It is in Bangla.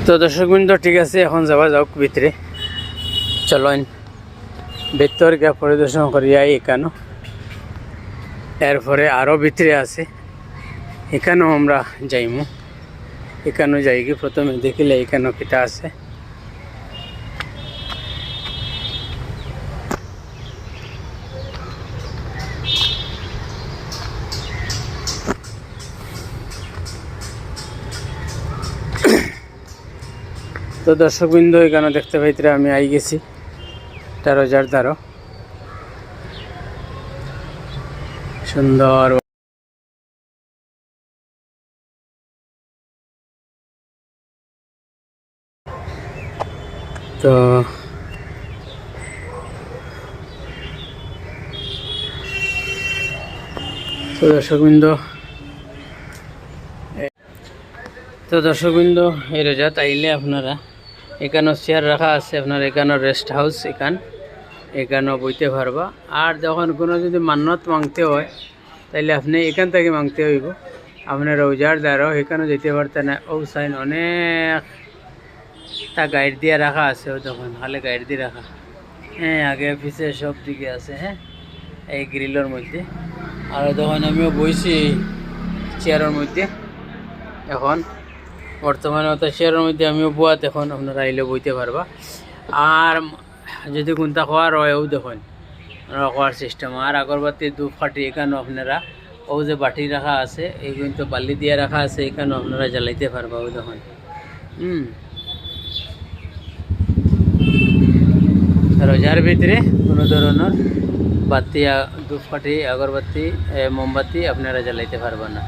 তো দর্শকবৃন্দ ঠিক আছে, এখন যাওয়া যাওক ভিতরে। চলেন ভিতর গিয়া পরিদর্শন করিয়া এখানো, এরপরে আরও ভিতরে আছে, এখানেও আমরা যাইমু। এখানেও যাই কি প্রথমে দেখিলে এখানেও কিটা আছে। তো দর্শকবৃন্দ এখানে দেখতে পাইতে আমি আই গেছি 13,000 সুন্দর। তো দর্শকবৃন্দ এই রোজাত আইলে আপনারা এখানেও চেয়ার রাখা আছে, আপনার এখানেও রেস্ট হাউস, এখানেও বইতে পারবা। আর যখন কোনো যদি মান্যত মাংতে হয় তাইলে আপনি এখান থেকে মাংতে হইব। আপনার রোজার দ্বারাও এখানেও যেতে পারতেন না। ও সাইন অনেকটা গাইড দিয়ে রাখা আছে, ও তখন খালি গাইড দিয়ে রাখা। হ্যাঁ, আগে পিছে সব দিকে আছে। হ্যাঁ, এই গ্রিলের মধ্যে। আর তখন আমিও বইছি চেয়ারের মধ্যে। এখন বর্তমানে অত চেয়ারের মধ্যে আমিও বোয়াত, এখন আপনারা আইলে বইতে পারবা। আর যদি কোনটা খাওয়ার হয়ও দেখুন খাওয়ার সিস্টেম। আর আগরবাতি ধূপকাঠি এখানেও আপনারা ও যে বাটি রাখা আছে, এই কিন্তু বালি দিয়ে রাখা আছে, এখানেও আপনারা জ্বালাইতে পারবা। ওই দেখুন রোজার ভিতরে কোনো ধরনের বাতি, ধূপকাঠি, আগরবাতি, মোমবাতি আপনারা জ্বালাইতে পারবেন না।